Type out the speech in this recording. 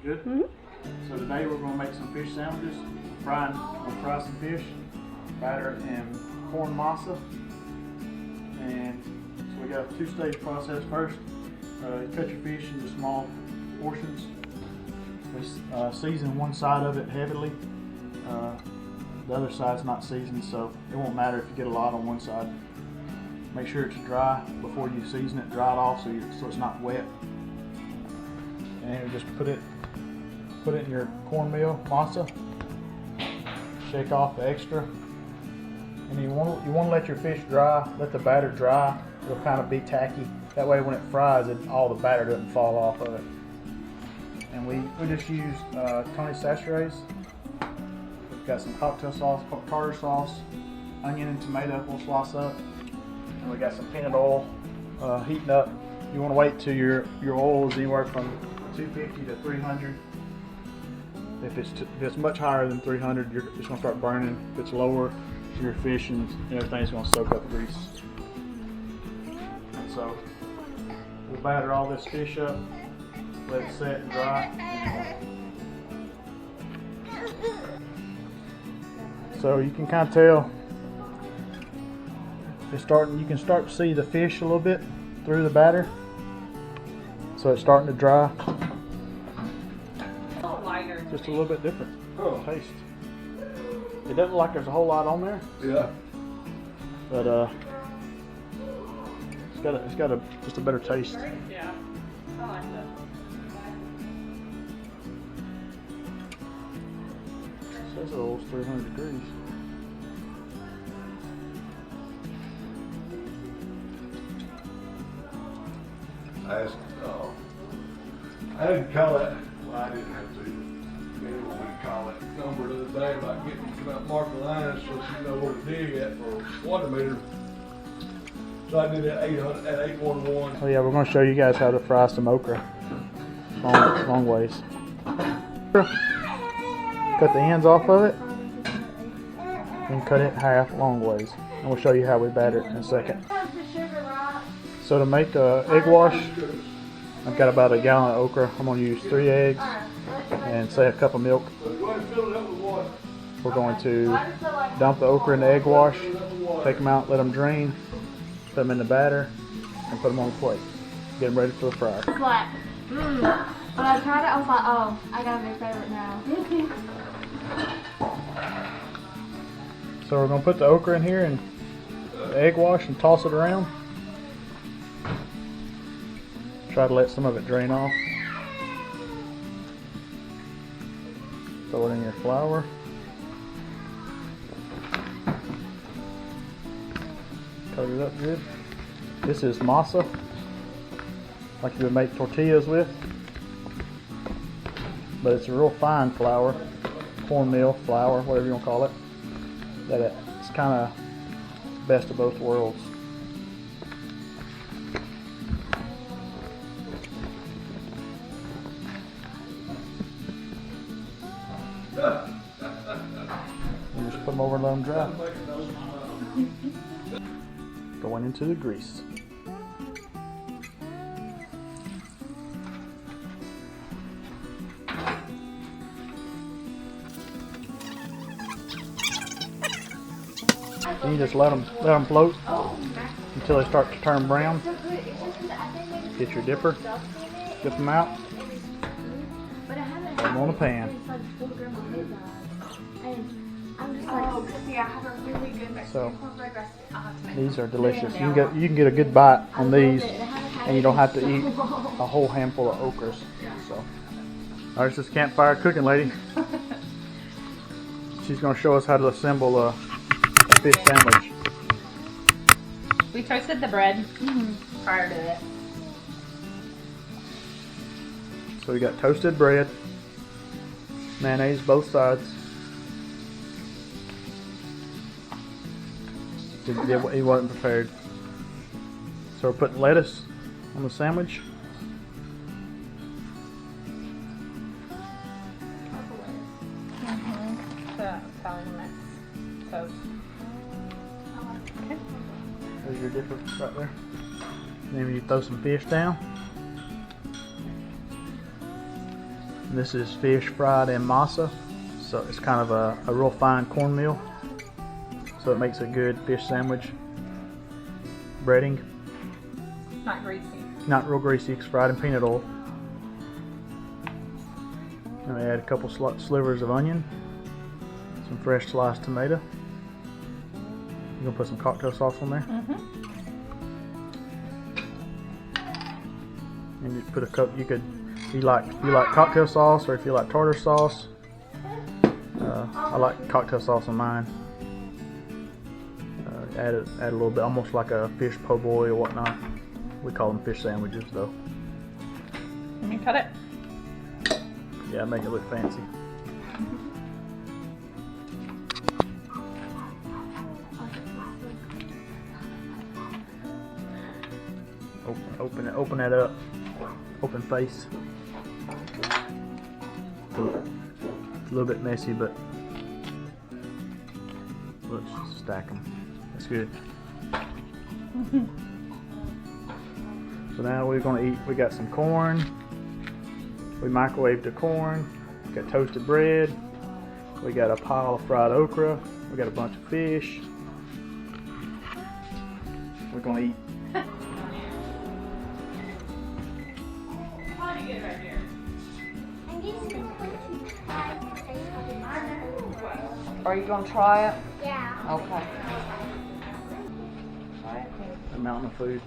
Good? So today we're going to make some fish sandwiches. We'll fry some fish, batter it in corn masa. And so we got a two-stage process. First, you cut your fish into small portions. We season one side of it heavily. The other side's not seasoned, so it won't matter if you get a lot on one side. Make sure it's dry before you season it. Dry it off so it's not wet. And you just put it in your cornmeal masa. Shake off the extra. And you want to let your fish dry. Let the batter dry. It'll kind of be tacky. That way, when it fries, all the batter doesn't fall off of it. And we just used Tony Chachere's. We've got some cocktail sauce, tartar sauce, onion and tomato we'll slice up. And we got some peanut oil heating up. You want to wait till your oil is anywhere from 250 to 300. If it's much higher than 300, it's going to start burning. If it's lower, your fish and everything's going to soak up grease. So we'll batter all this fish up, let it set and dry. So you can kind of tell it's starting. You can start to see the fish a little bit through the batter. So it's starting to dry. Just a little bit different taste. It doesn't look like there's a whole lot on there. Yeah. But it's got just a better taste. Yeah. I like that. It says it's 300 degrees. I didn't call it. Well, I didn't have to. Anyone would call it number the other day about getting mark the lines so you know where to dig at for water meter. So I did it at 811. Oh yeah, we're going to show you guys how to fry some okra long ways. Cut the ends off of it and cut it in half long ways. And we'll show you how we batter it in a second. So to make an egg wash, I've got about a gallon of okra. I'm going to use 3 eggs and say a cup of milk. We're going to dump the okra in the egg wash, take them out, let them drain, put them in the batter, and put them on the plate. Get them ready for the fryer. Black. When I tried it, I was like, oh, I got a new favorite now. So we're going to put the okra in here and the egg wash and toss it around. Try to let some of it drain off. Throw it in your flour. Coat it up good. This is masa, like you would make tortillas with, but it's a real fine flour, cornmeal flour, whatever you want to call it. It's kind of best of both worlds. And just put them over and let them dry. Going into the grease. And you just let them float until they start to turn brown. Get your dipper, dip them out, put them on the pan. So these are delicious. You can get a good bite on these, and you don't have to eat a whole handful of okras. So, alright, this is campfire cooking lady. She's going to show us how to assemble a fish sandwich. We toasted the bread prior to it. So we got toasted bread, mayonnaise both sides. He wasn't prepared. So we're putting lettuce on the sandwich. There's your dipper right there. And then you throw some fish down. And this is fish fried in masa. So it's kind of a real fine cornmeal. So it makes a good fish sandwich breading. Not greasy. Not real greasy, it's fried in peanut oil. And we add a couple slivers of onion, some fresh sliced tomato. You're gonna put some cocktail sauce on there. And you put a cup. You like cocktail sauce, or if you like tartar sauce. I like cocktail sauce on mine. Add a little bit, almost like a fish po' boy or whatnot. We call them fish sandwiches, though. Can you cut it? Yeah, make it look fancy. Open that up. Open face. It's a little bit messy, but let's just stack them. That's good. So now we're gonna eat. We got some corn. We microwaved the corn. We got toasted bread. We got a pile of fried okra. We got a bunch of fish. We're gonna eat. Are you gonna try it? Yeah. Okay. A mountain of food.